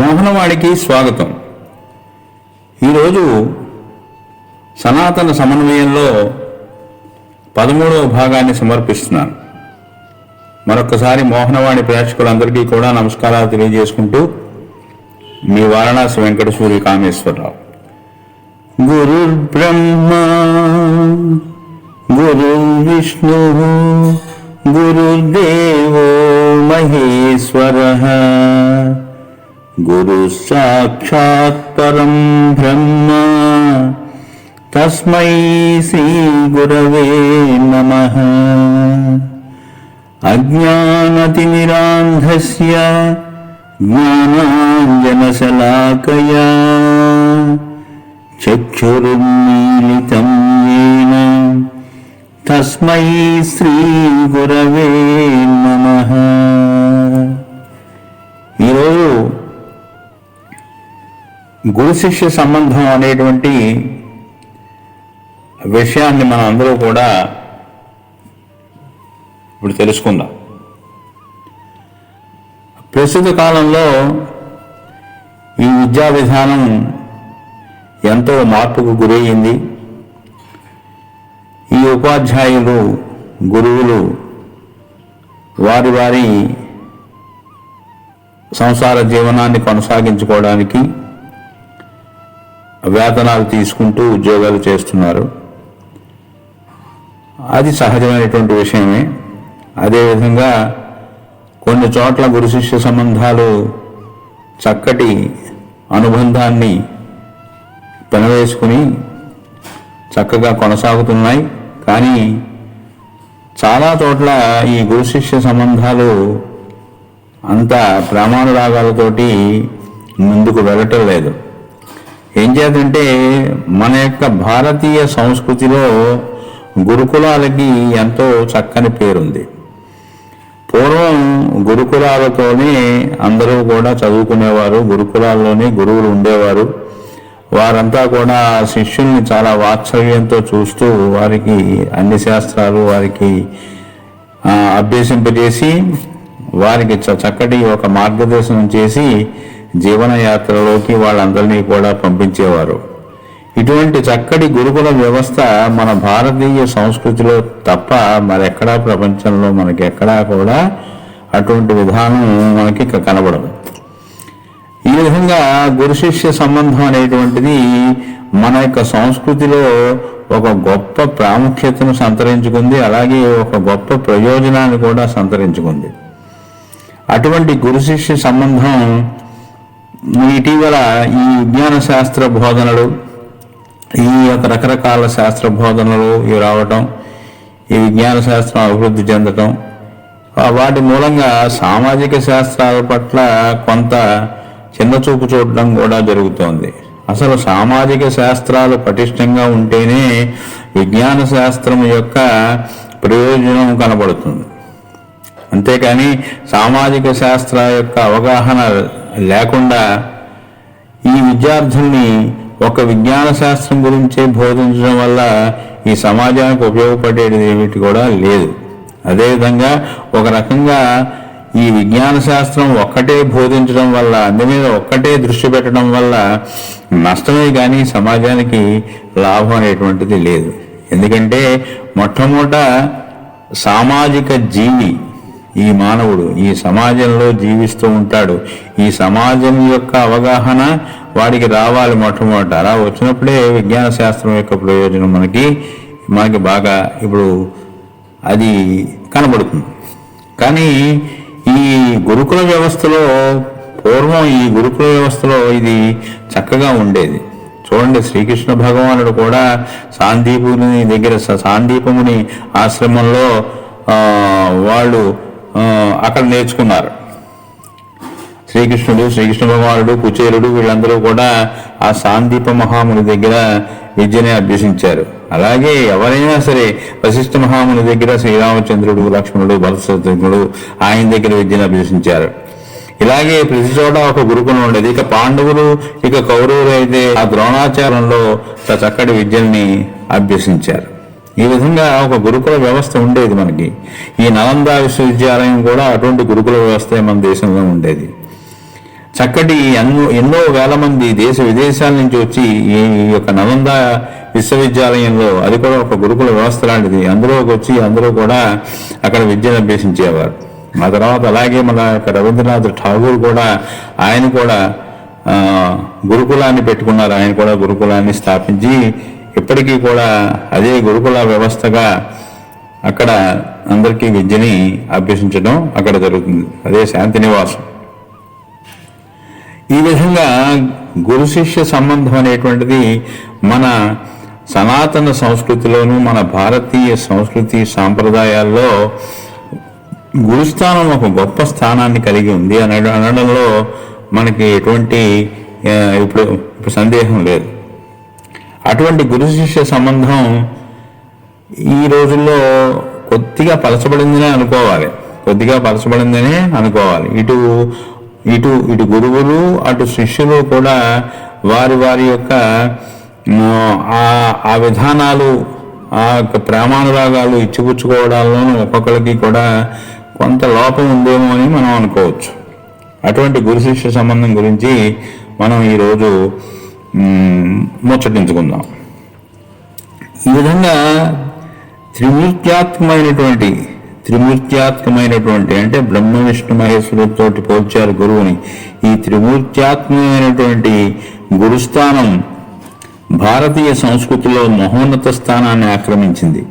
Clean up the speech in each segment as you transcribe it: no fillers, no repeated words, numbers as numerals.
మోహనవాడికి స్వాగతం. ఈరోజు సనాతన సమన్వయంలో 13వ భాగాన్ని సమర్పిస్తున్నాను. మరొకసారి మోహనవాణి ప్రేక్షకులందరికీ కూడా నమస్కారాలు తెలియజేసుకుంటూ మీ వారణాసి వెంకట సూర్య కామేశ్వరరావు. గురుర్ బ్రహ్మ గురుర్ విష్ణు గురుర్దేవో మహేశ్వరః గురు సాక్షాత్ పరం బ్రహ్మ తస్మై శ్రీ గురవే నమః. అజ్ఞానతిమిరాంధస్య జ్ఞానాంజనశలాకయా చక్షురున్మీలితం येन తస్మై శ్రీ గురవే నమః. ఈరోజు గురు శిష్య సంబంధం అనేటువంటి విషయాన్ని మనం అందరూ కూడా ఇప్పుడు తెలుసుకుందాం. ప్రస్తుత కాలంలో ఈ విద్యా విధానం ఎంతో మార్పుకు గురయ్యింది. ఈ ఉపాధ్యాయులు గురువులు వారి వారి సంసార జీవనాన్ని కొనసాగించుకోవడానికి వేతనాలు తీసుకుంటూ ఉద్యోగాలు చేస్తున్నారు. అది సహజమైనటువంటి విషయమే. అదేవిధంగా కొన్ని చోట్ల గురు శిష్య సంబంధాలు చక్కటి అనుబంధాన్ని పెనవేసుకుని చక్కగా కొనసాగుతున్నాయి. కానీ చాలా చోట్ల ఈ గురు శిష్య సంబంధాలు అంత ప్రేమానురాగాలతోటి ముందుకు వెళ్ళటం లేదు. ఏం చేద్దంటే మన యొక్క భారతీయ సంస్కృతిలో గురుకులాలకి ఎంతో చక్కని పేరుంది. పూర్వం గురుకులాలతోనే అందరూ కూడా చదువుకునేవారు, గురుకులాల్లోనే గురువులు ఉండేవారు. వారంతా కూడా శిష్యుల్ని చాలా వాత్సల్యంతో చూస్తూ వారికి అన్ని శాస్త్రాలు వారికి అభ్యసింపజేసి వారికి చక్కటి ఒక మార్గదర్శనం చేసి జీవనయాత్రలోకి వాళ్ళందరినీ కూడా పంపించేవారు. ఇటువంటి చక్కటి గురుకుల వ్యవస్థ మన భారతీయ సంస్కృతిలో తప్ప మరెక్కడా ప్రపంచంలో మనకి ఎక్కడా కూడా అటువంటి విధానం మనకి కనబడదు. ఈ విధంగా గురు శిష్య సంబంధం అనేటువంటిది మన యొక్క సంస్కృతిలో ఒక గొప్ప ప్రాముఖ్యతను సంతరించుకుంది. అలాగే ఒక గొప్ప ప్రయోజనాన్ని కూడా సంతరించుకుంది. అటువంటి గురు శిష్య సంబంధం ఇటీవల ఈ విజ్ఞాన శాస్త్ర బోధనలు, ఈ యొక్క రకరకాల శాస్త్ర బోధనలు ఇవి రావటం, ఈ విజ్ఞాన శాస్త్రం అభివృద్ధి చెందటం, వాటి మూలంగా సామాజిక శాస్త్రాల పట్ల కొంత చిన్నచూపు చూడటం కూడా జరుగుతోంది. అసలు సామాజిక శాస్త్రాలు పటిష్టంగా ఉంటేనే విజ్ఞాన శాస్త్రం యొక్క ప్రయోజనం కనబడుతుంది. అంతేకాని సామాజిక శాస్త్ర యొక్క అవగాహన లేకుండా ఈ విద్యార్థుల్ని ఒక విజ్ఞాన శాస్త్రం గురించే బోధించడం వల్ల ఈ సమాజానికి ఉపయోగపడేది ఏమిటి కూడా లేదు. అదేవిధంగా ఒక రకంగా ఈ విజ్ఞాన శాస్త్రం ఒక్కటే బోధించడం వల్ల, అందు మీద ఒక్కటే దృష్టి పెట్టడం వల్ల నష్టమే కానీ సమాజానికి లాభం అనేటువంటిది లేదు. ఎందుకంటే మొట్టమొదట సామాజిక జీవి ఈ మానవుడు ఈ సమాజంలో జీవిస్తూ ఉంటాడు. ఈ సమాజం యొక్క అవగాహన వాడికి రావాలి మొట్టమొదట. అలా వచ్చినప్పుడే విజ్ఞాన శాస్త్రం యొక్క ప్రయోజనం మనకి బాగా ఇప్పుడు అది కనబడుతుంది. కానీ ఈ గురుకుల వ్యవస్థలో పూర్వం ఈ గురుకుల వ్యవస్థలో ఇది చక్కగా ఉండేది. చూడండి, శ్రీకృష్ణ భగవానుడు కూడా సాందీపముని ఆశ్రమంలో వాళ్ళు అక్కడ నేర్చుకున్నారు. శ్రీకృష్ణ భగవానుడు, కుచేలుడు వీళ్ళందరూ కూడా ఆ సాందీప మహాముని దగ్గర విద్యనే అభ్యసించారు. అలాగే ఎవరైనా సరే వశిష్ఠ మహాముని దగ్గర శ్రీరామచంద్రుడు, లక్ష్మణుడు, భరతశత్రుఘ్నుడు ఆయన దగ్గర విద్యను అభ్యసించారు. ఇలాగే ప్రతి చోట ఒక గురుకులం ఉండేది. ఇక పాండవులు ఇక కౌరవులు అయితే ఆ ద్రోణాచారంలో చక్కటి విద్యల్ని అభ్యసించారు. ఈ విధంగా ఒక గురుకుల వ్యవస్థ ఉండేది మనకి. ఈ నలంద విశ్వవిద్యాలయం కూడా అటువంటి గురుకుల వ్యవస్థ మన దేశంలో ఉండేది. చక్కటి ఎన్నో వేల మంది దేశ విదేశాల నుంచి వచ్చి ఈ యొక్క నలంద విశ్వవిద్యాలయంలో, అది కూడా ఒక గురుకుల వ్యవస్థ లాంటిది, అందులోకి వచ్చి అందరూ కూడా అక్కడ విద్యను అభ్యసించేవారు. ఆ తర్వాత అలాగే మన యొక్క రవీంద్రనాథ్ ఠాగూర్ కూడా, ఆయన కూడా గురుకులాన్ని పెట్టుకున్నారు. ఆయన కూడా గురుకులాన్ని స్థాపించి ఇప్పటికీ కూడా అదే గురుకుల వ్యవస్థగా అక్కడ అందరికీ విద్యని అభ్యసించడం అక్కడ జరుగుతుంది. అదే శాంతినివాసం. ఈ విధంగా గురు శిష్య సంబంధం అనేటువంటిది మన సనాతన సంస్కృతిలోను, మన భారతీయ సంస్కృతి సాంప్రదాయాల్లో గురుస్థానం ఒక గొప్ప స్థానాన్ని కలిగి ఉంది అనడంలో మనకి ఎటువంటి ఇప్పుడు సందేహం లేదు. అటువంటి గురు శిష్య సంబంధం ఈ రోజుల్లో కొద్దిగా పలచబడిందనే అనుకోవాలి. ఇటు ఇటు ఇటు గురువులు అటు శిష్యులు కూడా వారి వారి యొక్క ఆ విధానాలు, ఆ యొక్క ప్రేమానురాగాలు ఇచ్చిపుచ్చుకోవడాల్లోనూ ఒక్కొక్కరికి కూడా కొంత లోపం ఉందేమో అని మనం అనుకోవచ్చు. అటువంటి గురు శిష్య సంబంధం గురించి మనం ఈరోజు ముచ్చటించుకుందాం. ఈ విధంగా త్రిమూర్త్యాత్మకమైనటువంటి అంటే బ్రహ్మ విష్ణు మహేశ్వరులతో పోల్చారు గురువుని. ఈ త్రిమూర్త్యాత్మకమైనటువంటి గురుస్థానం భారతీయ సంస్కృతిలో మహోన్నత స్థానాన్ని ఆక్రమించింది.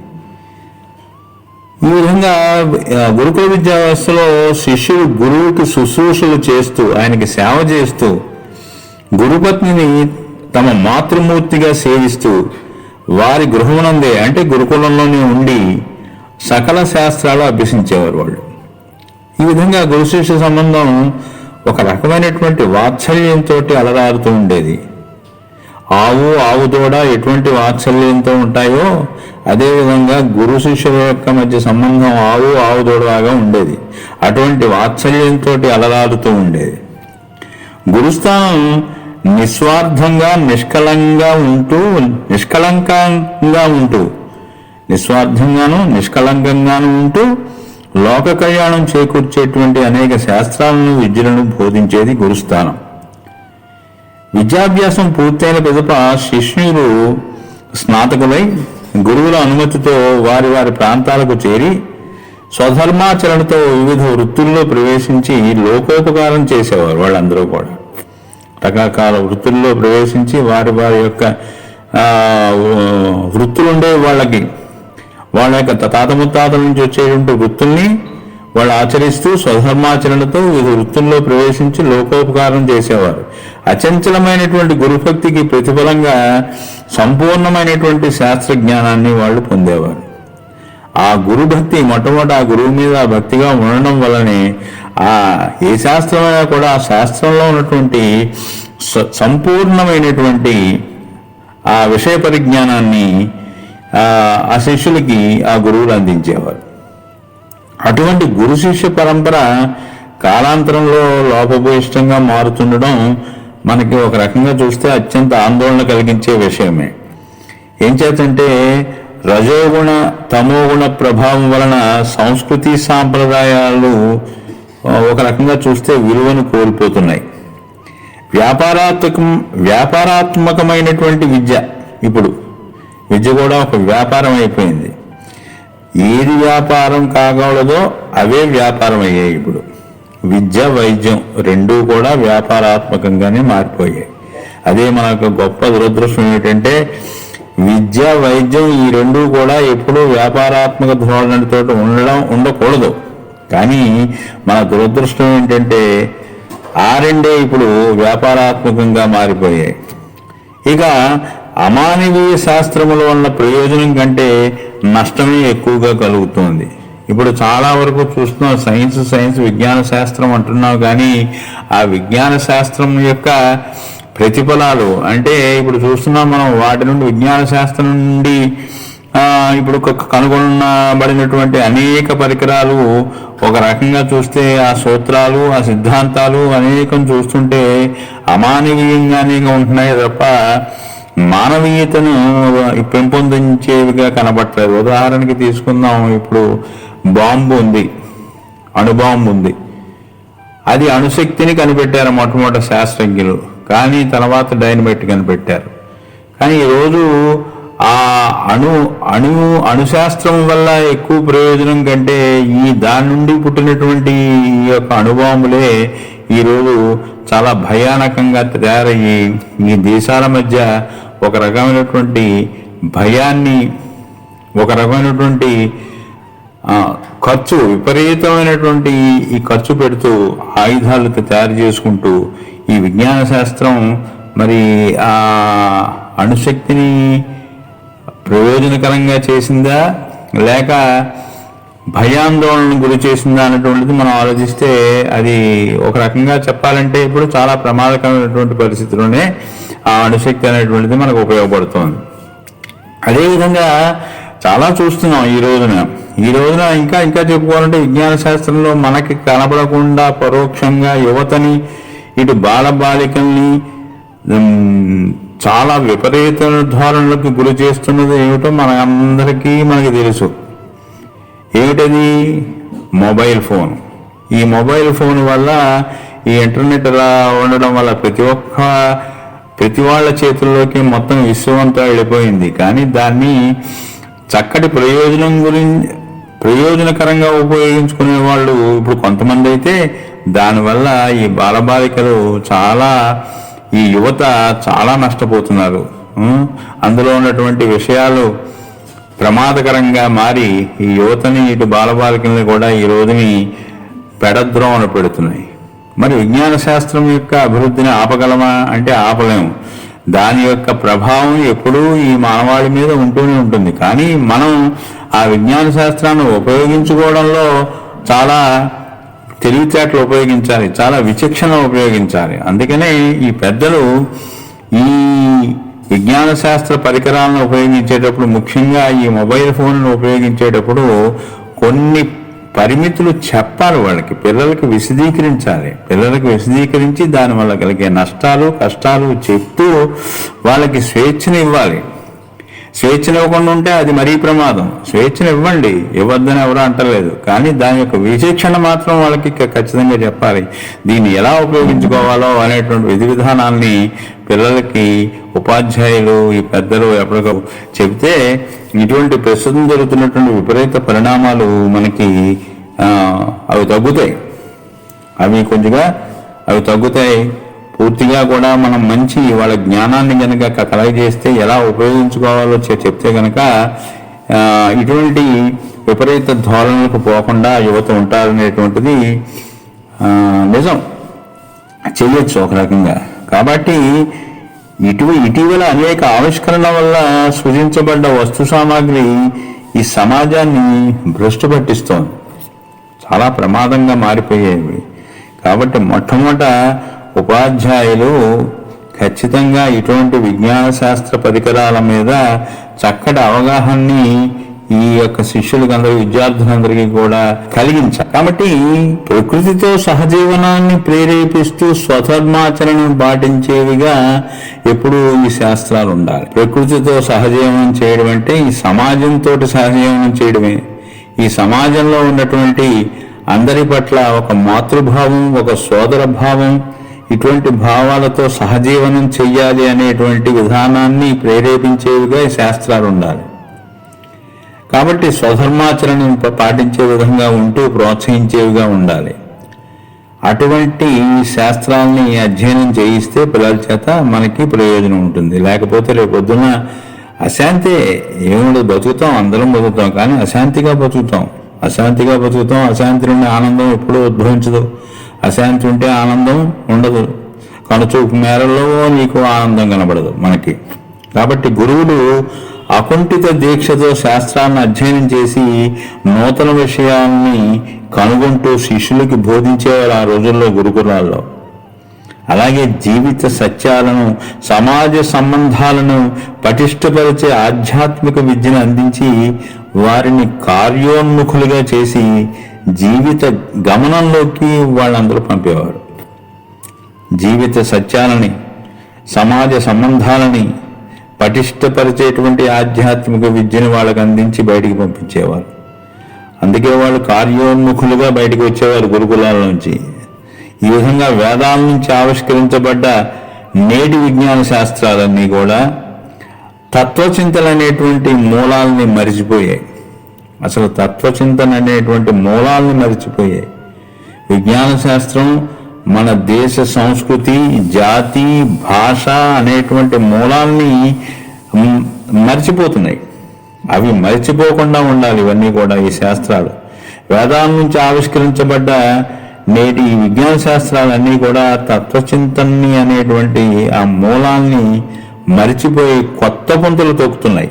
ఈ విధంగా గురుకుల విద్యా వ్యవస్థలో శిష్యుడు గురువుకి శుశ్రూషలు చేస్తూ, ఆయనకి సేవ చేస్తూ, గురుపత్నిని తమ మాతృమూర్తిగా సేవిస్తూ వారి గృహమునందే అంటే గురుకులంలోనే ఉండి సకల శాస్త్రాలు అభ్యసించేవారు వాళ్ళు. ఈ విధంగా గురు శిష్య సంబంధం ఒక రకమైనటువంటి వాత్సల్యంతో అలరారుతూ ఉండేది. ఆవు దూడ ఎటువంటి వాత్సల్యంతో ఉంటాయో అదేవిధంగా గురు శిష్యుల యొక్క మధ్య సంబంధం ఆవు దూడలాగా ఉండేది. అటువంటి వాత్సల్యంతో అలరారుతూ ఉండేది. గురుస్థానం నిస్వార్థంగా నిష్కళంకంగాను ఉంటూ లోక కళ్యాణం చేకూర్చేటువంటి అనేక శాస్త్రాలను, విద్యలను బోధించేది గురుస్థానం. విద్యాభ్యాసం పూర్తయిన పిదప శిష్యులు స్నాతకులై గురువుల అనుమతితో వారి వారి ప్రాంతాలకు చేరి స్వధర్మాచరణతో వివిధ వృత్తుల్లో ప్రవేశించి లోకోపకారం చేసేవారు. వాళ్ళందరూ కూడా రకరకాల వృత్తుల్లో ప్రవేశించి వారి వారి యొక్క వృత్తులుండే వాళ్ళ యొక్క తాత ముత్తాతల నుంచి వచ్చేటువంటి వృత్తుల్ని వాళ్ళు ఆచరిస్తూ స్వధర్మాచరణతో వివిధ వృత్తుల్లో ప్రవేశించి లోకోపకారం చేసేవారు. అచంచలమైనటువంటి గురుభక్తికి ప్రతిఫలంగా సంపూర్ణమైనటువంటి శాస్త్ర జ్ఞానాన్ని వాళ్ళు పొందేవారు. ఆ గురుభక్తి మొట్టమొదటి ఆ గురువు మీద భక్తిగా ఉండడం వల్లనే ఏ శాస్త్రమైనా కూడా ఆ శాస్త్రంలో ఉన్నటువంటి సంపూర్ణమైనటువంటి ఆ విషయ పరిజ్ఞానాన్ని ఆ శిష్యులకి ఆ గురువులు అందించేవారు. అటువంటి గురు శిష్య పరంపర కాలాంతరంలో లోపభూయిష్టంగా మారుతుండడం మనకి ఒక రకంగా చూస్తే అత్యంత ఆందోళన కలిగించే విషయమే. ఏం చేతంటే రజోగుణ తమోగుణ ప్రభావం వలన సంస్కృతి సాంప్రదాయాలు ఒక రకంగా చూస్తే విలువను కోల్పోతున్నాయి. వ్యాపారాత్మకమైనటువంటి ఇప్పుడు విద్య కూడా ఒక వ్యాపారం అయిపోయింది. ఏది వ్యాపారం కాగలదో అవే వ్యాపారం అయ్యాయి. ఇప్పుడు విద్య, వైద్యం రెండూ కూడా వ్యాపారాత్మకంగానే మారిపోయాయి. అదే మనకు గొప్ప దురదృష్టం ఏంటంటే విద్య, వైద్యం ఈ రెండూ కూడా ఎప్పుడూ వ్యాపారాత్మక ధోరణితో ఉండకూడదు. కానీ మన దురదృష్టం ఏంటంటే ఆ రెండే ఇప్పుడు వ్యాపారాత్మకంగా మారిపోయాయి. ఇక అమానవీయ శాస్త్రముల వల్ల ప్రయోజనం కంటే నష్టమే ఎక్కువగా కలుగుతుంది. ఇప్పుడు చాలా వరకు చూస్తున్నాం సైన్స్ విజ్ఞాన శాస్త్రం అంటున్నావు, కానీ ఆ విజ్ఞాన శాస్త్రం యొక్క ప్రతిఫలాలు అంటే ఇప్పుడు చూస్తున్నాం మనం వాటి నుండి విజ్ఞాన శాస్త్రం నుండి ఇప్పుడు కనుగొనబడినటువంటి అనేక పరికరాలు ఒక రకంగా చూస్తే ఆ సూత్రాలు, ఆ సిద్ధాంతాలు అనేకం చూస్తుంటే అమానవీయంగానే ఉంటున్నాయి తప్ప మానవీయతను పెంపొందించేవిగా కనబట్టలేదు. ఉదాహరణకి తీసుకుందాం, ఇప్పుడు బాంబు ఉంది, అణుబాంబు ఉంది. అది అణుశక్తిని కనిపెట్టారు మొట్టమొదటి శాస్త్రజ్ఞులు, కానీ తర్వాత డైనమైట్ కనిపెట్టారు. కానీ ఈరోజు ఆ అణుశాస్త్రం వల్ల ఎక్కువ ప్రయోజనం కంటే దాని నుండి పుట్టినటువంటి ఈ యొక్క అణుబాంబులే ఈరోజు చాలా భయానకంగా తయారయ్యి ఈ దేశాల మధ్య ఒక రకమైనటువంటి భయాన్ని, ఒక రకమైనటువంటి ఖర్చు, విపరీతమైనటువంటి ఈ ఖర్చు పెడుతూ ఆయుధాలు తయారు చేసుకుంటూ ఈ విజ్ఞాన శాస్త్రం మరి ఆ అణుశక్తిని ప్రయోజనకరంగా చేసిందా లేక భయాందోళనకు గురి చేసిందా అనేటువంటిది మనం ఆలోచిస్తే అది ఒక రకంగా చెప్పాలంటే ఇప్పుడు చాలా ప్రమాదకరమైనటువంటి పరిస్థితుల్లోనే ఆ అణుశక్తి అనేటువంటిది మనకు ఉపయోగపడుతోంది. అదేవిధంగా చాలా చూస్తున్నాం ఈ రోజున ఇంకా చెప్పుకోవాలంటే విజ్ఞాన శాస్త్రంలో మనకి కనబడకుండా పరోక్షంగా యువతని, ఇటు బాలబాలికల్ని చాలా విపరీత ధోరణులకు గురి చేస్తున్నది ఏమిటో మనకి తెలుసు. ఏమిటది? Mobile phone. ఈ మొబైల్ ఫోన్ వల్ల, ఈ ఇంటర్నెట్ అలా ఉండడం వల్ల ప్రతి వాళ్ళ చేతుల్లోకి మొత్తం విశ్వమంతా వెళ్ళిపోయింది. కానీ దాన్ని చక్కటి ప్రయోజనకరంగా ఉపయోగించుకునే వాళ్ళు ఇప్పుడు కొంతమంది అయితే దానివల్ల ఈ బాలబాలికలు ఈ యువత చాలా నష్టపోతున్నారు. అందులో ఉన్నటువంటి విషయాలు ప్రమాదకరంగా మారి ఈ యువతని, ఇటు బాలబాలికల్ని కూడా ఈ రోజుని పెడద్రోవన పెడుతున్నాయి. మరి విజ్ఞాన శాస్త్రం యొక్క అభివృద్ధిని ఆపగలమా అంటే ఆపలేము. దాని యొక్క ప్రభావం ఎప్పుడూ ఈ మానవాళి మీద ఉంటూనే ఉంటుంది. కానీ మనం ఆ విజ్ఞాన శాస్త్రాన్ని ఉపయోగించుకోవడంలో చాలా తెలివితేటలు ఉపయోగించాలి, చాలా విచక్షణ ఉపయోగించాలి. అందుకనే ఈ పెద్దలు ఈ విజ్ఞాన శాస్త్ర పరికరాలను ఉపయోగించేటప్పుడు, ముఖ్యంగా ఈ మొబైల్ ఫోన్ను ఉపయోగించేటప్పుడు కొన్ని పరిమితులు చెప్పాలి. పిల్లలకి విశదీకరించి దానివల్ల కలిగే నష్టాలు, కష్టాలు చెప్తూ వాళ్ళకి స్వేచ్ఛను ఇవ్వాలి. స్వేచ్ఛనివ్వకుండా ఉంటే అది మరీ ప్రమాదం. స్వేచ్ఛను ఇవ్వద్దని ఎవరు అంటలేదు, కానీ దాని యొక్క విచక్షణ మాత్రం వాళ్ళకి ఖచ్చితంగా చెప్పాలి. దీన్ని ఎలా ఉపయోగించుకోవాలో అనేటువంటి విధి విధానాల్ని పిల్లలకి ఉపాధ్యాయులు, ఈ పెద్దలు ఎప్పటికప్పుడు చెబితే ఇటువంటి ప్రస్తుతం జరుగుతున్నటువంటి విపరీత పరిణామాలు మనకి అవి తగ్గుతాయి. అవి తగ్గుతాయి పూర్తిగా కూడా. మనం మంచి వాళ్ళ జ్ఞానాన్ని కనుక కలగజేస్తే ఎలా ఉపయోగించుకోవాలో చెప్తే కనుక ఇటువంటి విపరీత ధోరణులకు పోకుండా యువత ఉంటారనేటువంటిది నిజం, చెయ్యొచ్చు ఒక రకంగా. కాబట్టి ఇటీవల అనేక ఆవిష్కరణల వల్ల సృజించబడ్డ వస్తు సామాగ్రి ఈ సమాజాన్ని భ్రష్టు పట్టిస్తోంది, చాలా ప్రమాదంగా మారిపోయేవి. కాబట్టి మొట్టమొదట ఉపాధ్యాయులు ఖచ్చితంగా ఇటువంటి విజ్ఞాన శాస్త్ర పరికరాల మీద చక్కటి అవగాహనని ఈ యొక్క విద్యార్థులందరికీ కూడా కలిగించాలి. కాబట్టి ప్రకృతితో సహజీవనాన్ని ప్రేరేపిస్తూ స్వధర్మాచరణను పాటించేవిగా ఎప్పుడూ ఈ శాస్త్రాలు ఉండాలి. ప్రకృతితో సహజీవనం చేయడం అంటే ఈ సమాజంతో సహజీవనం చేయడమే. ఈ సమాజంలో ఉన్నటువంటి అందరి పట్ల ఒక మాతృభావం, ఒక సోదర భావం, ఇటువంటి భావాలతో సహజీవనం చెయ్యాలి అనేటువంటి విధానాన్ని ప్రేరేపించేవిగా ఈ శాస్త్రాలు ఉండాలి. కాబట్టి స్వధర్మాచరణను పాటించే విధంగా ఉంటూ ప్రోత్సహించేవిగా ఉండాలి. అటువంటి శాస్త్రాలని అధ్యయనం చేయిస్తే పిల్లల చేత మనకి ప్రయోజనం ఉంటుంది. లేకపోతే రేపొద్దున అశాంతి ఏముండదు, బతుకుతాం, అందరం బతుకుతాం, కానీ అశాంతిగా బతుకుతాం. అశాంతి నుండి ఆనందం ఎప్పుడూ ఉద్భవించదు. అశాంతి ఉంటే ఆనందం ఉండదు. కనుచూపు మేరలో నీకు ఆనందం కనబడదు మనకి. కాబట్టి గురువులు అకుంఠిత దీక్షతో శాస్త్రాన్ని అధ్యయనం చేసి నూతన విషయాల్ని కనుగొంటూ శిష్యులకి బోధించేవారు ఆ రోజుల్లో గురుకులాల్లో. అలాగే జీవిత సత్యాలను, సమాజ సంబంధాలను పటిష్టపరిచే ఆధ్యాత్మిక విద్యను అందించి వారిని కార్యోన్ముఖులుగా చేసి జీవిత గమనంలోకి వాళ్ళందరూ పంపేవారు. జీవిత సత్యాలని, సమాజ సంబంధాలని పటిష్టపరిచేటువంటి ఆధ్యాత్మిక విద్యను వాళ్ళకు అందించి బయటికి పంపించేవారు. అందుకే వాళ్ళు కార్యోన్ముఖులుగా బయటకు వచ్చేవారు గురుకులాల నుంచి. ఈ విధంగా వేదాల నుంచి ఆవిష్కరించబడ్డ నేటి విజ్ఞాన శాస్త్రాలన్నీ కూడా తత్వచింతన అనేటువంటి మూలాల్ని మరిచిపోయాయి. అసలు తత్వచింతన అనేటువంటి మూలాల్ని మరిచిపోయాయి. విజ్ఞాన శాస్త్రం మన దేశ సంస్కృతి, జాతి, భాష అనేటువంటి మూలాల్ని మర్చిపోతున్నాయి. అవి మర్చిపోకుండా ఉండాలి ఇవన్నీ కూడా. ఈ శాస్త్రాలు వేదాల నుంచి ఆవిష్కరించబడ్డ నేటి విజ్ఞాన శాస్త్రాలన్నీ కూడా తత్వచింతన్ని అనేటువంటి ఆ మూలాల్ని మరిచిపోయి కొత్త పుంతలు తొక్కుతున్నాయి.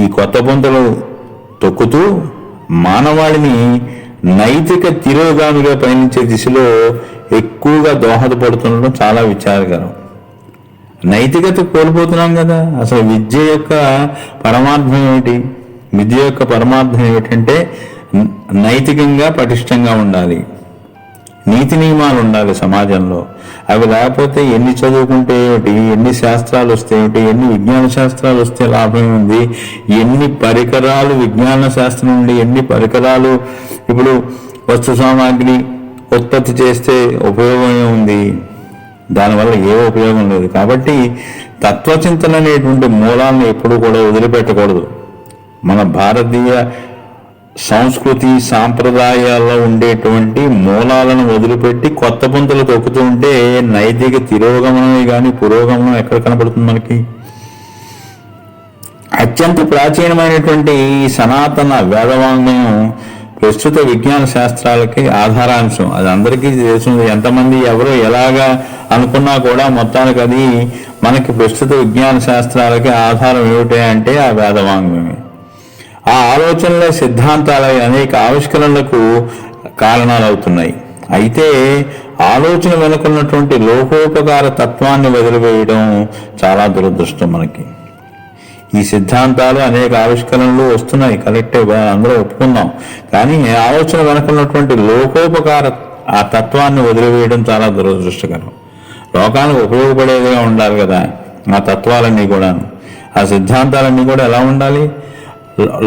ఈ కొత్త పుంతలు తొక్కుతూ మానవాళిని నైతిక తిరోగామిగా పయనించే దిశలో ఎక్కువగా దోహదపడుతుండడం చాలా విచారకరం. నైతికత కోల్పోతున్నాం కదా. అసలు విద్య యొక్క పరమార్థం ఏమిటి? విద్య యొక్క పరమార్థం ఏమిటంటే నైతికంగా పటిష్టంగా ఉండాలి, నీతి నియమాలు ఉండాలి సమాజంలో. అవి లేకపోతే ఎన్ని చదువుకుంటే ఏమిటి, ఎన్ని శాస్త్రాలు వస్తే ఏమిటి, ఎన్ని విజ్ఞాన శాస్త్రాలు వస్తే లాభం ఉంది, ఎన్ని పరికరాలు విజ్ఞాన శాస్త్రం నుండి ఎన్ని పరికరాలు ఇప్పుడు వస్తు సామాగ్రి ఉత్పత్తి చేస్తే ఉపయోగం ఉంది, దానివల్ల ఏ ఉపయోగం లేదు. కాబట్టి తత్వచింతన అనేటువంటి మూలాలను ఎప్పుడూ కూడా వదిలిపెట్టకూడదు. మన భారతీయ సంస్కృతి సాంప్రదాయాల్లో ఉండేటువంటి మూలాలను వదిలిపెట్టి కొత్త పుంతలు తొక్కుతూ ఉంటే నైతిక తిరోగమనమే కానీ పురోగమనం ఎక్కడ కనపడుతుంది మనకి? అత్యంత ప్రాచీనమైనటువంటి ఈ సనాతన వేదవాంగ్మయం ప్రస్తుత విజ్ఞాన శాస్త్రాలకి ఆధారాంశం. అది అందరికీ తెలుస్తుంది. ఎంతమంది ఎవరు ఎలాగా అనుకున్నా కూడా మొత్తానికి అది మనకి ప్రస్తుత విజ్ఞాన శాస్త్రాలకి ఆధారం ఏమిటి అంటే ఆ వేదవాంగ్మయమే. ఆ ఆలోచనల సిద్ధాంతాల అనేక ఆవిష్కరణలకు కారణాలు అవుతున్నాయి. అయితే ఆలోచన వెనుకున్నటువంటి లోకోపకార తత్వాన్ని వదిలివేయడం చాలా దురదృష్టం మనకి. ఈ సిద్ధాంతాలు అనేక ఆవిష్కరణలు వస్తున్నాయి, కలెక్టివ్ అందరూ ఒప్పుకుందాం. కానీ ఆలోచన వెనుకున్నటువంటి లోకోపకార ఆ తత్వాన్ని వదిలివేయడం చాలా దురదృష్టకరం. లోకానికి ఉపయోగపడేదిగా ఉండాలి కదా ఆ తత్వాలన్నీ కూడా. ఆ సిద్ధాంతాలన్నీ కూడా ఎలా ఉండాలి?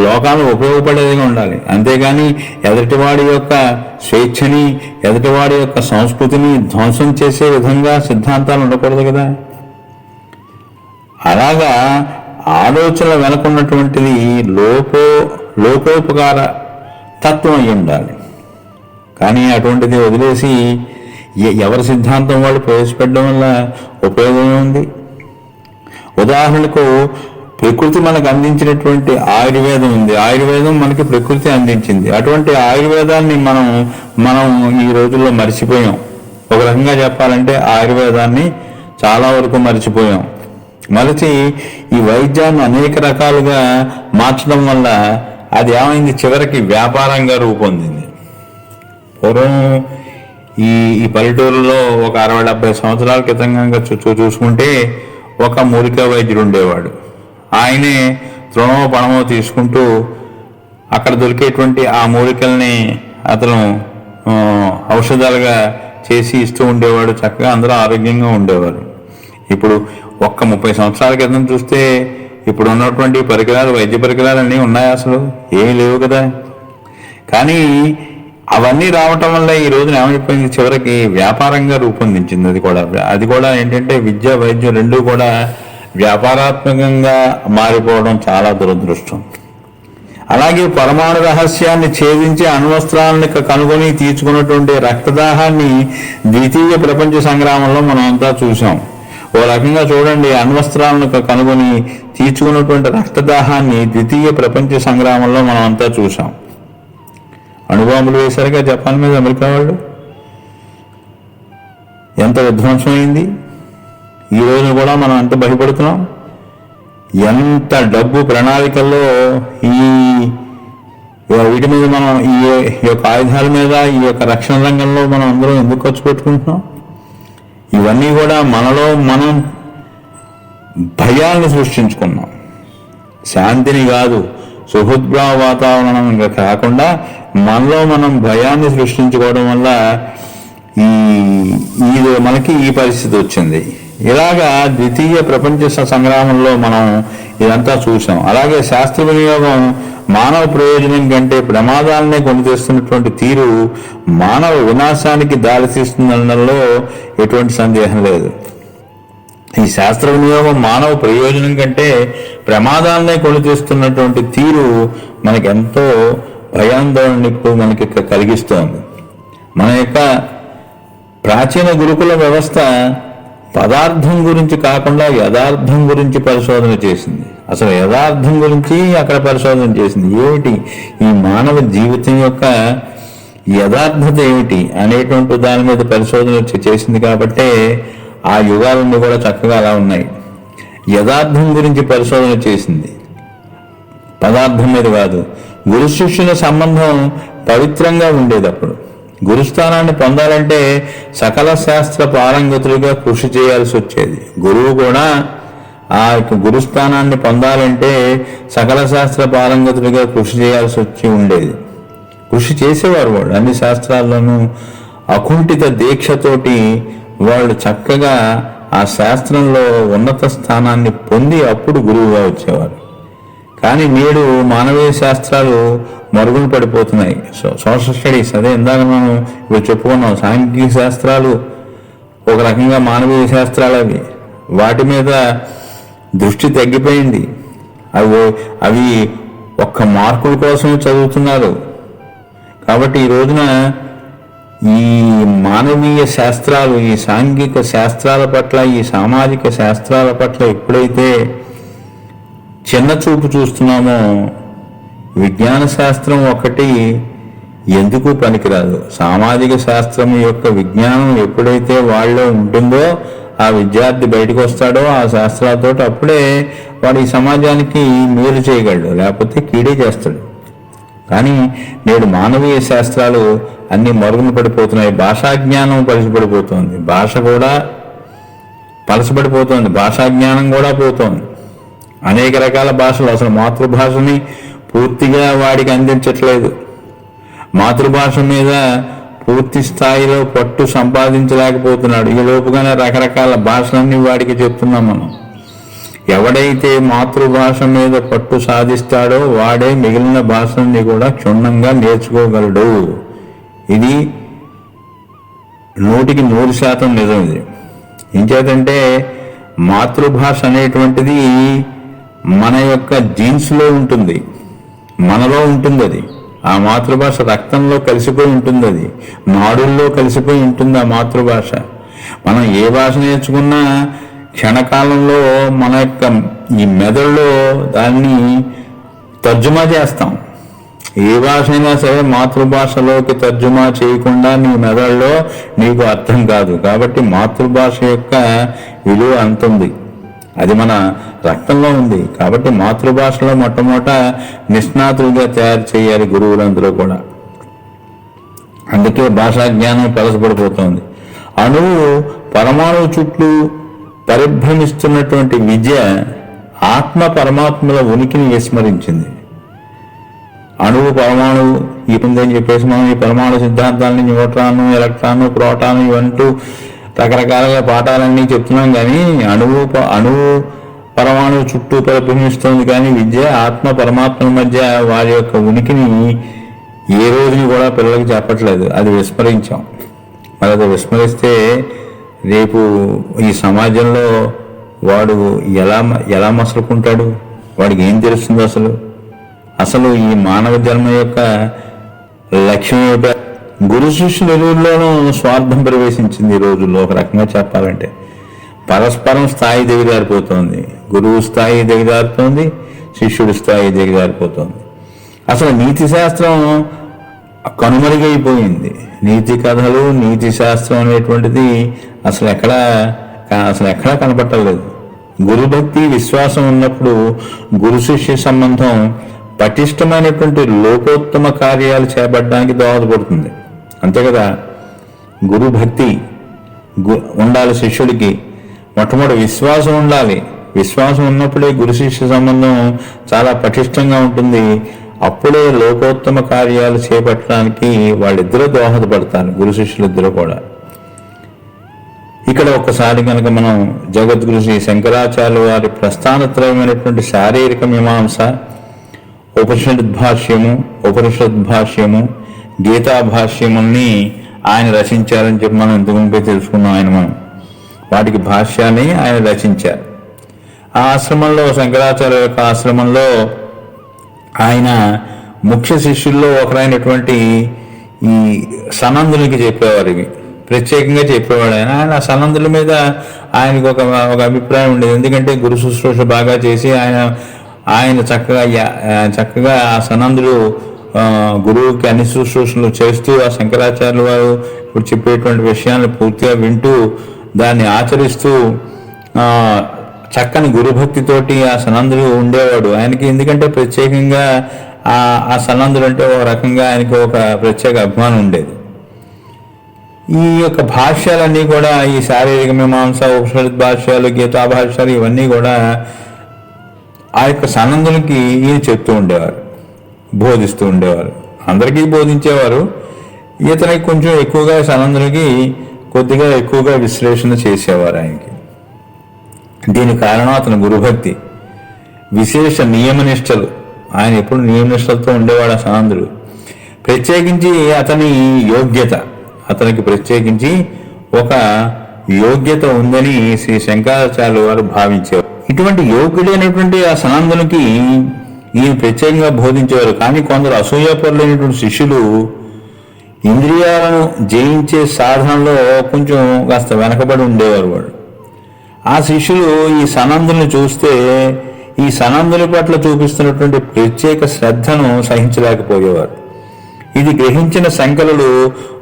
లోకాలకు ఉపయోగపడేదిగా ఉండాలి. అంతేగాని ఎదుటివాడి యొక్క స్వేచ్ఛని, ఎదుటివాడి యొక్క సంస్కృతిని ధ్వంసం చేసే విధంగా సిద్ధాంతాలు ఉండకూడదు కదా. అలాగా ఆలోచన వెనుకున్నటువంటిది లోకోపకార తత్వం అయి ఉండాలి. కానీ అటువంటిది వదిలేసి ఎవరి సిద్ధాంతం వాళ్ళు ప్రవేశపెట్టడం వల్ల ఉపయోగం ఉంది? ఉదాహరణకు ప్రకృతి మనకు అందించినటువంటి ఆయుర్వేదం ఉంది. ఆయుర్వేదం మనకి ప్రకృతి అందించింది. అటువంటి ఆయుర్వేదాన్ని మనం ఈ రోజుల్లో మర్చిపోయాం. ఒక రకంగా చెప్పాలంటే ఆయుర్వేదాన్ని చాలా వరకు మర్చిపోయాం. మరచి ఈ వైద్యాన్ని అనేక రకాలుగా మార్చడం వల్ల అది ఏమైంది, చివరికి వ్యాపారంగా రూపొందింది. పూర్వం ఈ పల్లెటూరులో ఒక 60-70 సంవత్సరాల క్రితంగా చూసుకుంటే ఒక మూలికా వైద్యుడు ఉండేవాడు. ఆయనే తృణమో పణమో తీసుకుంటూ అక్కడ దొరికేటువంటి ఆ మూలికల్ని అతను ఔషధాలుగా చేసి ఇస్తూ ఉండేవాడు. చక్కగా అందరూ ఆరోగ్యంగా ఉండేవారు. ఇప్పుడు 30 సంవత్సరాల క్రితం చూస్తే ఇప్పుడు ఉన్నటువంటి పరికరాలు, వైద్య పరికరాలు అన్నీ ఉన్నాయి? అసలు ఏమీ లేవు కదా. కానీ అవన్నీ రావటం వల్ల ఈ రోజున ఏమైపోయింది, చివరికి వ్యాపారంగా రూపొందించింది. అది కూడా ఏంటంటే విద్య వైద్యం రెండూ కూడా వ్యాపారాత్మకంగా మారిపోవడం చాలా దురదృష్టం. అలాగే పరమాణు రహస్యాన్ని ఛేదించి అణ్వస్త్రాలను కనుగొని తీర్చుకున్నటువంటి రక్తదాహాన్ని ద్వితీయ ప్రపంచ సంగ్రామంలో మనం అంతా చూసాం. ఓ రకంగా చూడండి, అణ్వస్త్రాలను కనుగొని తీర్చుకున్నటువంటి రక్తదాహాన్ని ద్వితీయ ప్రపంచ సంగ్రామంలో మనం అంతా చూసాం. అణుబాంబులు వేశారుగా జపాన్ మీద అమెరికా వాళ్ళు. ఎంత విధ్వంసమైంది. ఈ రోజు కూడా మనం ఎంత భయపడుతున్నాం. ఎంత డబ్బు ప్రణాళికల్లో వీటి మీద మనం ఈ యొక్క ఆయుధాల మీద, ఈ యొక్క రక్షణ రంగంలో మనం అందరం ఎందుకు ఖర్చు పెట్టుకుంటున్నాం? ఇవన్నీ కూడా మనలో మనం భయాన్ని సృష్టించుకున్నాం. శాంతిని కాదు, సుహృద్భావ వాతావరణం కాకుండా మనలో మనం భయాన్ని సృష్టించుకోవడం వల్ల మనకి ఈ పరిస్థితి వచ్చింది. ఇలాగా ద్వితీయ ప్రపంచ సంగ్రామంలో మనం ఇదంతా చూసాం. అలాగే శాస్త్ర వినియోగం మానవ ప్రయోజనం కంటే ప్రమాదాలనే కొని తెస్తున్నటువంటి తీరు మానవ వినాశానికి దారితీస్తుందనడంలో ఎటువంటి సందేహం లేదు. ఈ శాస్త్ర వినియోగం మానవ ప్రయోజనం కంటే ప్రమాదాలనే కొని తెస్తున్నటువంటి తీరు మనకెంతో భయాందోళన ఇప్పుడు మనకి కలిగిస్తోంది. మన యొక్క ప్రాచీన గురుకుల వ్యవస్థ పదార్థం గురించి కాకుండా యథార్థం గురించి పరిశోధన చేసింది. అసలు యథార్థం గురించి అక్కడ పరిశోధన చేసింది. ఏమిటి ఈ మానవ జీవితం యొక్క యథార్థత ఏమిటి అనేటువంటి దాని మీద పరిశోధన చేసింది. కాబట్టే ఆ యుగాలన్నీ కూడా చక్కగా అలా ఉన్నాయి. యథార్థం గురించి పరిశోధన చేసింది, పదార్థం మీద కాదు. గురు శిష్యుల సంబంధం పవిత్రంగా ఉండేది. అప్పుడు గురుస్థానాన్ని పొందాలంటే సకల శాస్త్ర పారంగతులుగా కృషి చేయాల్సి వచ్చేది. గురువు కూడా ఆ గురుస్థానాన్ని పొందాలంటే సకల శాస్త్ర పారంగతులుగా కృషి చేయాల్సి వచ్చి ఉండేది. కృషి చేసేవారు వాళ్ళు అన్ని శాస్త్రాల్లోనూ అకుంఠిత దీక్షతోటి వాళ్ళు చక్కగా ఆ శాస్త్రంలో ఉన్నత స్థానాన్ని పొంది అప్పుడు గురువుగా వచ్చేవారు. కానీ నేడు మానవీయ శాస్త్రాలు మరుగున పడిపోతున్నాయి. సోషల్ స్టడీస్, అదే ఇందాక మనం ఇప్పుడు చెప్పుకున్నాం, సాంఘిక శాస్త్రాలు ఒక రకంగా మానవీయ శాస్త్రాలు అవి, వాటి మీద దృష్టి తగ్గిపోయింది. అవి ఒక్క మార్కుల కోసం చదువుతున్నారు. కాబట్టి ఈ రోజున ఈ మానవీయ శాస్త్రాలు, ఈ సాంఘిక శాస్త్రాల పట్ల, ఈ సామాజిక శాస్త్రాల పట్ల ఎప్పుడైతే చిన్న చూపు చూస్తున్నామో విజ్ఞాన శాస్త్రం ఒకటి ఎందుకు పనికిరాదు. సామాజిక శాస్త్రం యొక్క విజ్ఞానం ఎప్పుడైతే వాళ్ళలో ఉంటుందో ఆ విద్యార్థి బయటకు వస్తాడో ఆ శాస్త్రాలతో అప్పుడే వాడు ఈ సమాజానికి మేలు చేయగలడు, లేకపోతే కీడే చేస్తాడు. కానీ నేడు మానవీయ శాస్త్రాలు అన్ని మరుగున పడిపోతున్నాయి. భాషా జ్ఞానం పలసపడిపోతుంది, భాష కూడా పలసపడిపోతుంది, భాషా జ్ఞానం కూడా పోతోంది. అనేక రకాల భాషలు అసలు మాతృభాషని పూర్తిగా వాడికి అందించట్లేదు. మాతృభాష మీద పూర్తి స్థాయిలో పట్టు సంపాదించలేకపోతున్నాడు. ఈ లోపుగానే రకరకాల భాషలన్నీ వాడికి చెప్తున్నాం మనం. ఎవడైతే మాతృభాష మీద పట్టు సాధిస్తాడో వాడే మిగిలిన భాషల్ని కూడా క్షుణ్ణంగా నేర్చుకోగలడు. ఇది 100% నిజం. ఇది ఇంకేతంటే మాతృభాష అనేటువంటిది మన యొక్క జీన్స్లో ఉంటుంది, మనలో ఉంటుంది. అది ఆ మాతృభాష రక్తంలో కలిసిపోయి ఉంటుంది, అది నాడుల్లో కలిసిపోయి ఉంటుంది ఆ మాతృభాష. మనం ఏ భాష నేర్చుకున్నా క్షణకాలంలో మన యొక్క ఈ మెదడులో దాన్ని తర్జుమా చేస్తాం. ఏ భాష అయినా సరే మాతృభాషలోకి తర్జుమా చేయకుండా నీ మెదడులో నీకు అర్థం కాదు. కాబట్టి మాతృభాష యొక్క విలువ అంతుంది, అది మన రక్తంలో ఉంది. కాబట్టి మాతృభాషలో మొట్టమొదట నిష్ణాతులుగా తయారు చేయాలి గురువులందరూ కూడా. అందుకే భాషా జ్ఞానం పలసపడిపోతుంది. అణువు పరమాణువు చుట్టూ పరిభ్రమిస్తున్నటువంటి విద్య ఆత్మ పరమాత్మల ఉనికిని విస్మరించింది. అణువు పరమాణువు ఇటుందని చెప్పేసి మనం ఈ పరమాణు సిద్ధాంతాలని న్యూట్రాను, ఎలక్ట్రాను, ప్రోటాను ఇవంటూ రకరకాలుగా పాఠాలన్నీ చెప్తున్నాం. కానీ అణువు పరమాణువు చుట్టూ పరిభ్రమిస్తోంది. కానీ విద్య ఆత్మ పరమాత్మల మధ్య వారి యొక్క ఉనికిని ఏ రోజుని కూడా పిల్లలకు చెప్పట్లేదు. అది విస్మరించాం. మరి అది విస్మరిస్తే రేపు ఈ సమాజంలో వాడు ఎలా మసలుకుంటాడు? వాడికి ఏం తెలుస్తుంది? అసలు ఈ మానవ జన్మ యొక్క లక్ష్యం ఏమిటో? గురు శిష్యుల ఎరువుల్లోనూ స్వార్థం ప్రవేశించింది ఈ రోజుల్లో. ఒక రకంగా చెప్పాలంటే పరస్పరం స్థాయి దిగజారిపోతుంది. గురువు స్థాయి దిగజారుతోంది, శిష్యుడి స్థాయి దిగజారిపోతుంది. అసలు నీతి శాస్త్రం కనుమరుగైపోయింది. నీతి కథలు, నీతి శాస్త్రం అనేటువంటిది అసలు ఎక్కడా కనపట్టలేదు. గురుభక్తి, విశ్వాసం ఉన్నప్పుడు గురు శిష్య సంబంధం పటిష్టమైనటువంటి లోకోత్తమ కార్యాలు చేపట్టడానికి దోహదపడుతుంది. అంతే కదా. గురుభక్తి ఉండాలి శిష్యుడికి. మొట్టమొదటి విశ్వాసం ఉండాలి. విశ్వాసం ఉన్నప్పుడే గురు శిష్య సంబంధం చాలా పటిష్టంగా ఉంటుంది. అప్పుడే లోకోత్తమ కార్యాలు చేపట్టడానికి వాళ్ళిద్దరూ దోహదపడతారు, గురు శిష్యులిద్దరూ కూడా. ఇక ఇక్కడ ఒక్కసారి కనుక మనం జగద్గురు శ్రీ శంకరాచార్య వారి ప్రస్థానత్రయమైనటువంటి శారీరక మీమాంస, ఉపనిషద్భాష్యము, గీతాభాష్యముల్ని ఆయన రచించారని చెప్పి మనం ఇంతకుముందే తెలుసుకున్నాం. మనం వాటికి భాష్యాన్ని ఆయన రచించారు. ఆ ఆశ్రమంలో, శంకరాచార్య యొక్క ఆశ్రమంలో ఆయన ముఖ్య శిష్యుల్లో ఒకరైనటువంటి ఈ సనందునికి చెప్పేవారు. ఇవి ప్రత్యేకంగా చెప్పేవాడు ఆయన ఆ సనందుల మీద ఆయనకు ఒక అభిప్రాయం ఉండేది. ఎందుకంటే గురు శుశ్రూష బాగా చేసి ఆయన చక్కగా ఆ సనందులు గురువుకి అన్ని శుశ్రూషలు చేస్తూ ఆ శంకరాచార్యులు వారు ఇప్పుడు చెప్పేటువంటి విషయాలను పూర్తిగా వింటూ దాన్ని ఆచరిస్తూ చక్కని గురుభక్తితోటి ఆ సనందులు ఉండేవాడు ఆయనకి. ఎందుకంటే ప్రత్యేకంగా ఆ సనందులు అంటే ఒక రకంగా ఆయనకి ఒక ప్రత్యేక అభిమానం ఉండేది. ఈ యొక్క భాష్యాలన్నీ కూడా, ఈ శారీరక మీమాంస, ఉపనిషత్ భాష్యాలు, గీతా భాష్యాలు, ఇవన్నీ కూడా ఆ యొక్క సనందులకి ఈయన చెప్తూ ఉండేవారు, బోధిస్తూ ఉండేవారు. అందరికీ బోధించేవారు. ఇతనికి కొంచెం ఎక్కువగా సనందులకి కొద్దిగా ఎక్కువగా విశ్లేషణ చేసేవారు ఆయనకి. దీనికి కారణం అతని గురుభక్తి, విశేష నియమనిష్టలు. ఆయన ఎప్పుడు నియమనిష్టలతో ఉండేవాడు ఆ సనందుడు. ప్రత్యేకించి అతని యోగ్యత, అతనికి ప్రత్యేకించి ఒక యోగ్యత ఉందని శ్రీ శంకరాచార్యులు వారు భావించేవారు. ఇటువంటి యోగ్యుడైనటువంటి ఆ సనందునికి ఈయన ప్రత్యేకంగా బోధించేవారు. కానీ కొందరు అసూయాపరులైనటువంటి శిష్యులు ఇంద్రియాలను జయించే సాధనలో కొంచెం కాస్త వెనకబడి ఉండేవారు. వాడు ఆ శిష్యులు ఈ సనందుల్ని చూస్తే ఈ సనందుల పట్ల చూపిస్తున్నటువంటి ప్రత్యేక శ్రద్ధను సహించలేకపోయేవారు. ఇది గ్రహించిన శంకరులు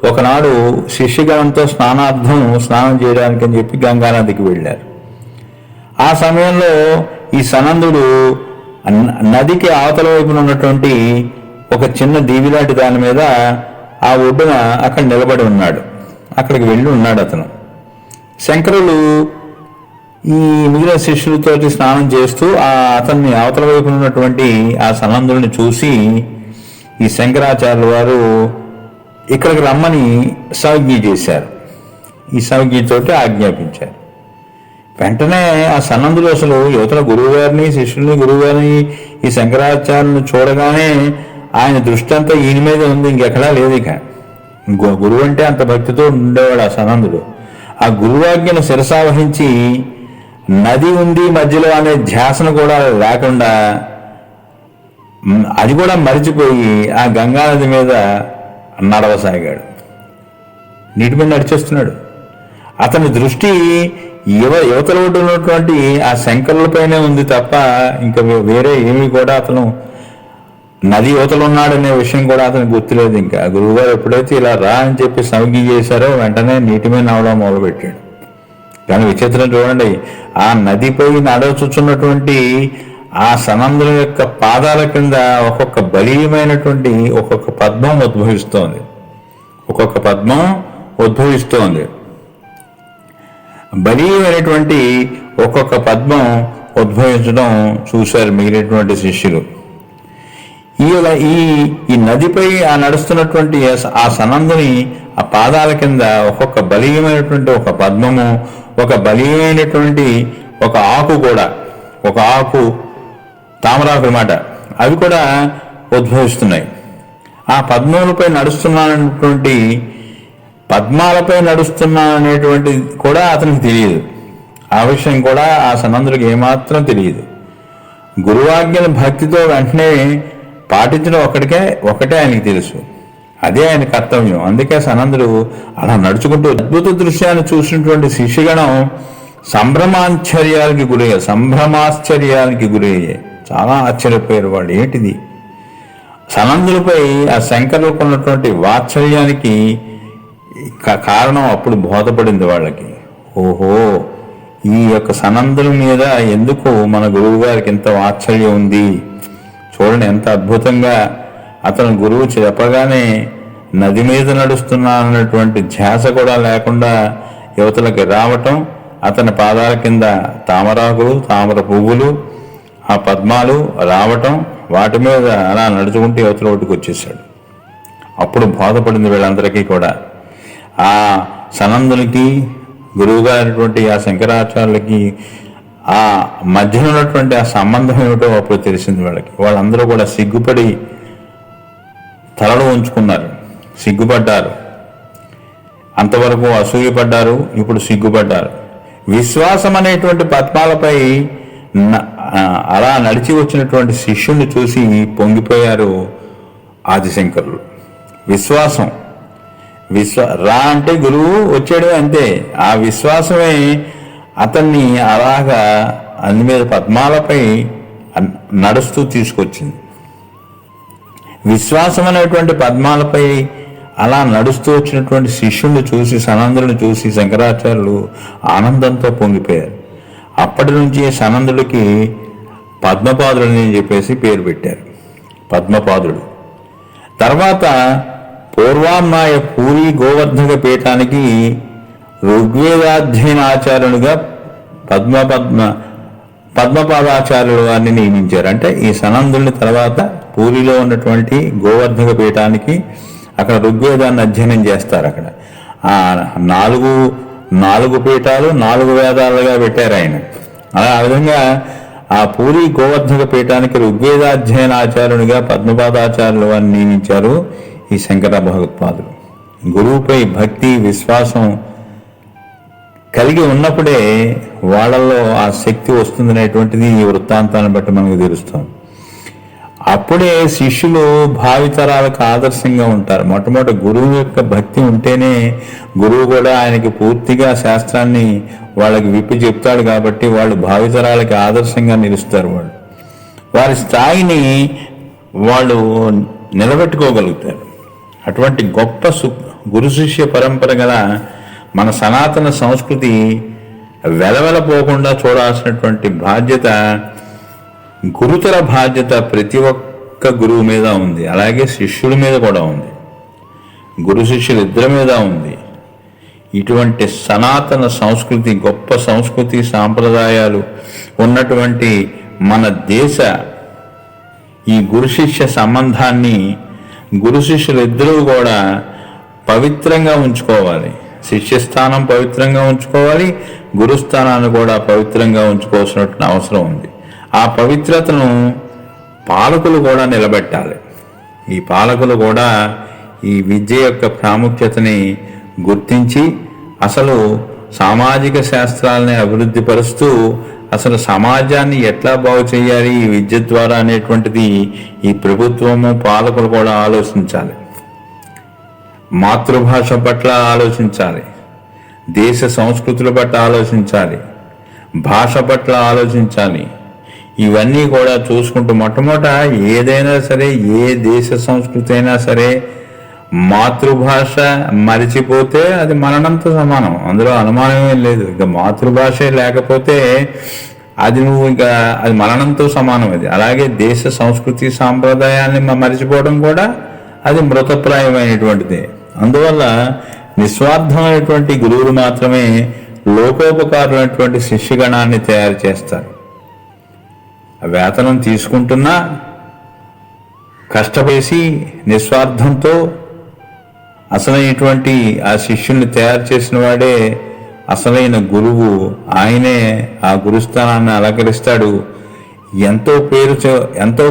ఒకనాడు శిష్యగణంతో స్నానం చేయడానికి అని చెప్పి గంగానదికి వెళ్ళారు. ఆ సమయంలో ఈ సనందుడు నదికి అవతల వైపున ఉన్నటువంటి ఒక చిన్న దీవిలాంటి దాని మీద ఆ ఒడ్డున అక్కడ నిలబడి ఉన్నాడు. అక్కడికి వెళ్ళి ఉన్నాడు అతను. శంకరులు ఈ మిగిలిన శిష్యులతోటి స్నానం చేస్తూ అతన్ని అవతల వైపున ఉన్నటువంటి ఆ సనందుడిని చూసి ఈ శంకరాచార్యుల వారు ఇక్కడికి రమ్మని సంజ్ఞ చేశారు. ఈ సంజ్ఞతోటి ఆజ్ఞాపించారు. వెంటనే ఆ సనందులు అసలు యువతల గురువుగారిని, శిష్యుల్ని, గురువుగారిని, ఈ శంకరాచార్యులను చూడగానే ఆయన దృష్టి అంతా ఈయన మీద ఉంది, ఇంకెక్కడా లేదు. ఇక గురువు అంటే అంత భక్తితో ఉండేవాడు ఆ సనందుడు. ఆ గురువాజ్ఞను శిరసావహించి నది ఉంది మధ్యలో అనే ధ్యాసను కూడా లేకుండా, అది కూడా మరిచిపోయి ఆ గంగానది మీద నడవసాగాడు. నీటి మీద నడిచేస్తున్నాడు. అతని దృష్టి యువతల ఒడ్డు ఉన్నటువంటి ఆ శంకరులపైనే ఉంది తప్ప ఇంకా వేరే ఏమీ కూడా అతను నది యువతలు ఉన్నాడనే విషయం కూడా అతనికి గుర్తులేదు. ఇంకా గురువుగారు ఎప్పుడైతే ఇలా రా అని చెప్పి సంజ్ఞ చేశారో వెంటనే నీటి మీద నడవడం మొదలుపెట్టాడు. కానీ విచిత్రం చూడండి, ఆ నదిపై నడవచున్నటువంటి ఆ సనందుల యొక్క పాదాల కింద ఒక్కొక్క బలీయమైనటువంటి ఒక్కొక్క పద్మం ఉద్భవిస్తోంది. బలీయమైనటువంటి ఒక్కొక్క పద్మం ఉద్భవించడం చూశారు మిగిలినటువంటి శిష్యులు. ఈ నదిపై ఆ నడుస్తున్నటువంటి ఆ సనందుని ఆ పాదాల కింద ఒక్కొక్క బలీయమైనటువంటి ఒక పద్మము, ఒక బలీయమైనటువంటి ఒక ఆకు కూడా, ఒక ఆకు తామరాకు అన్నమాట, అవి కూడా ఉద్భవిస్తున్నాయి. ఆ పద్మములపై నడుస్తున్నానటువంటి, పద్మాలపై నడుస్తున్నాననేటువంటి కూడా అతనికి తెలియదు. ఆ విషయం కూడా ఆ సనందుడికి ఏమాత్రం తెలియదు. గురువాజ్ఞను భక్తితో వెంటనే పాటించడం ఒకటే ఆయనకి తెలుసు. అదే ఆయన కర్తవ్యం. అందుకే సనందుడు అలా నడుచుకుంటూ అద్భుత దృశ్యాన్ని చూసినటువంటి శిష్యగణం సంభ్రమాశ్చర్యాలకి గురయ్యే చాలా ఆశ్చర్యపోయారు వాళ్ళు. ఏంటిది? సనందులపై ఆ శంకరులకు ఉన్నటువంటి వాత్సల్యానికి కారణం అప్పుడు బోధపడింది వాళ్ళకి. ఓహో, ఈ యొక్క సనందుల మీద ఎందుకు మన గురువు గారికి ఎంత వాత్సల్యం ఉంది చూడండి. ఎంత అద్భుతంగా అతను గురువు చెప్పగానే నది మీద నడుస్తున్నా అన్నటువంటి ధ్యాస కూడా లేకుండా యువతలకి రావటం, అతని పాదాల కింద తామరాకులు, తామర పువ్వులు, ఆ పద్మాలు రావటం, వాటి మీద అలా నడుచుకుంటూ యువతల ఒడ్డుకు వచ్చేసాడు. అప్పుడు బోధపడింది వీళ్ళందరికీ కూడా. ఆ సనందునికి గురువుగా అయినటువంటి ఆ శంకరాచార్యులకి ఆ మధ్యన ఉన్నటువంటి ఆ సంబంధం ఏమిటో అప్పుడు తెలిసింది వాళ్ళకి. వాళ్ళందరూ కూడా సిగ్గుపడి తలలు ఉంచుకున్నారు, సిగ్గుపడ్డారు. అంతవరకు అసూయపడ్డారు, ఇప్పుడు సిగ్గుపడ్డారు. విశ్వాసం అనేటువంటి పద్మాలపై అలా నడిచి వచ్చినటువంటి శిష్యుణ్ణి చూసి పొంగిపోయారు ఆదిశంకరులు. విశ్వాసం రా అంటే గురువు వచ్చాడు అంతే. ఆ విశ్వాసమే అతన్ని అలాగా అన్ని మీద పద్మాలపై నడుస్తూ తీసుకొచ్చింది. విశ్వాసం అనేటువంటి పద్మాలపై అలా నడుస్తూ వచ్చినటువంటి శిష్యుణ్ణి చూసి, సనందుడిని చూసి శంకరాచార్యులు ఆనందంతో పొంగిపోయారు. అప్పటి నుంచి సనందుడికి పద్మపాదుడని చెప్పేసి పేరు పెట్టారు, పద్మపాదుడు. తర్వాత పూర్వామ్నాయ పూరి గోవర్ధక పీఠానికి ఋగ్వేదాధ్యయన ఆచార్యునిగా పద్మపాదాచార్యులు వారిని నియమించారు. అంటే ఈ సనందుని తర్వాత పూరిలో ఉన్నటువంటి గోవర్ధక పీఠానికి అక్కడ ఋగ్వేదాన్ని అధ్యయనం చేస్తారు. అక్కడ ఆ నాలుగు పీఠాలు 4 వేదాలుగా పెట్టారు ఆయన. ఆ విధంగా ఆ పూరి గోవర్ధక పీఠానికి ఋగ్వేదాధ్యయన ఆచార్యునిగా పద్మపాదాచార్యులు వారిని నియమించారు ఈ శంకర భగవత్పాదులు. గురువుపై భక్తి విశ్వాసం కలిగి ఉన్నప్పుడే వాళ్ళల్లో ఆ శక్తి వస్తుందనేటువంటిది ఈ వృత్తాంతాన్ని బట్టి మనకు తెలుస్తుంది. అప్పుడే శిష్యులు భావితరాలకు ఆదర్శంగా ఉంటారు. మొట్టమొదటి గురువు యొక్క భక్తి ఉంటేనే గురువు కూడా ఆయనకి పూర్తిగా శాస్త్రాన్ని వాళ్ళకి విప్పి చెప్తాడు. కాబట్టి వాళ్ళు భావితరాలకి ఆదర్శంగా నిలుస్తారు. వారి స్థాయిని వాళ్ళు నిలబెట్టుకోగలుగుతారు. అటువంటి గొప్ప గురు శిష్య పరంపర గల మన సనాతన సంస్కృతి వెలవెలపోకుండా చూడాల్సినటువంటి బాధ్యత, గురుతర బాధ్యత ప్రతి ఒక్క గురువు మీద ఉంది. అలాగే శిష్యుల మీద కూడా ఉంది, గురు శిష్యులు ఇద్దరి మీద ఉంది. ఇటువంటి సనాతన సంస్కృతి, గొప్ప సంస్కృతి సాంప్రదాయాలు ఉన్నటువంటి మన దేశ ఈ గురు శిష్య సంబంధాన్ని గురు శిష్యులు ఇద్దరూ కూడా పవిత్రంగా ఉంచుకోవాలి. శిష్యస్థానం పవిత్రంగా ఉంచుకోవాలి, గురుస్థానాన్ని కూడా పవిత్రంగా ఉంచుకోవాల్సిన అవసరం ఉంది. ఆ పవిత్రతను పాలకులు కూడా నిలబెట్టాలి. ఈ పాలకులు కూడా ఈ విద్య యొక్క ప్రాముఖ్యతని గుర్తించి అసలు సామాజిక శాస్త్రాలని అభివృద్ధి పరుస్తూ అసలు సమాజాన్ని ఎట్లా బాగు చేయాలి ఈ విద్య ద్వారా అనేటువంటిది ఈ ప్రభుత్వము పాలకులు కూడా ఆలోచించాలి. మాతృభాష పట్ల ఆలోచించాలి, దేశ సంస్కృతుల పట్ల ఆలోచించాలి, భాష పట్ల ఆలోచించాలి. ఇవన్నీ కూడా చూసుకుంటూ మొట్టమొదట ఏదైనా సరే, ఏ దేశ సంస్కృతి అయినా సరే మాతృభాష మరిచిపోతే అది మరణంతో సమానం, అందులో అనుమానమే లేదు. ఇక మాతృభాషే లేకపోతే అది అది మరణంతో సమానం. అది అలాగే దేశ సంస్కృతి సాంప్రదాయాన్ని మరిచిపోవడం కూడా అది మృతప్రాయమైనటువంటిది. అందువల్ల నిస్వార్థమైనటువంటి గురువులు మాత్రమే లోకోపకారులైనటువంటి శిష్యగణాన్ని తయారు చేస్తారు. వేతనం తీసుకుంటున్నా కష్టపేసి నిస్వార్థంతో అసలైనటువంటి ఆ శిష్యుల్ని తయారు చేసిన వాడే అసలైన గురువు. ఆయనే ఆ గురుస్థానాన్ని అలంకరిస్తాడు. ఎంతో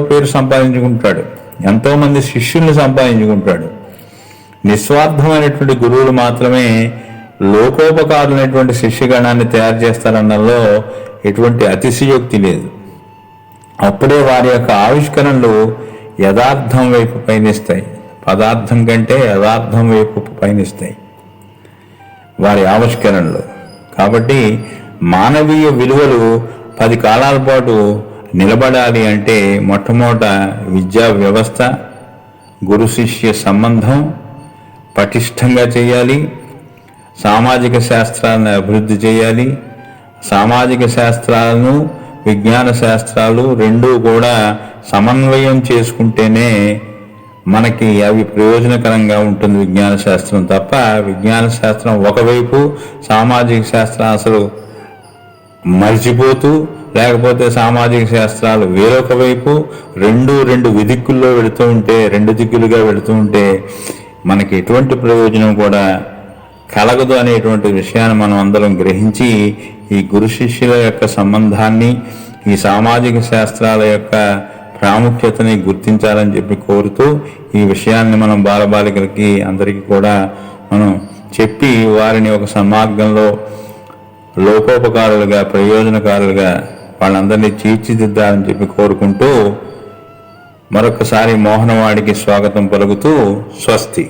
పేరు సంపాదించుకుంటాడు, ఎంతో మంది శిష్యుల్ని సంపాదించుకుంటాడు. నిస్వార్థమైనటువంటి గురువులు మాత్రమే లోకోపకారులైనటువంటి శిష్యగణాన్ని తయారు చేస్తారన్నలో ఎటువంటి అతిశయోక్తి లేదు. అప్పుడే వారి యొక్క ఆవిష్కరణలు యథార్థం వైపు పయనిస్తాయి, పదార్థం కంటే యథార్థం వైపు పయనిస్తాయి వారి ఆవిష్కరణలు. కాబట్టి మానవీయ విలువలు 10 కాలాల పాటు నిలబడాలి అంటే మొట్టమొదట విద్యా వ్యవస్థ, గురు శిష్య సంబంధం పటిష్టంగా చేయాలి. సామాజిక శాస్త్రాలను అభివృద్ధి చేయాలి. సామాజిక శాస్త్రాలను విజ్ఞాన శాస్త్రాలు రెండూ కూడా సమన్వయం చేసుకుంటేనే మనకి అవి ప్రయోజనకరంగా ఉంటుంది విజ్ఞాన శాస్త్రం తప్ప విజ్ఞాన శాస్త్రం ఒకవైపు, సామాజిక శాస్త్రం అసలు మర్చిపోతూ, లేకపోతే సామాజిక శాస్త్రాలు వేరొక వైపు, రెండు విదిక్కుల్లో వెళుతూ ఉంటే, 2 దిక్కులుగా వెళుతూ ఉంటే మనకి ఎటువంటి ప్రయోజనం కూడా కలగదు అనేటువంటి విషయాన్ని మనం అందరం గ్రహించి ఈ గురు శిష్యుల యొక్క సంబంధాన్ని, ఈ సామాజిక శాస్త్రాల యొక్క ప్రాముఖ్యతని గుర్తించాలని చెప్పి కోరుతూ ఈ విషయాన్ని మనం బాలబాలికలకి అందరికీ కూడా మనం చెప్పి వారిని ఒక సన్మార్గంలో లోకోపకారులుగా, ప్రయోజనకారులుగా వాళ్ళందరినీ తీర్చిదిద్దాలని చెప్పి కోరుకుంటూ మరొకసారి మోహనవాడికి స్వాగతం పలుకుతూ స్వస్తి.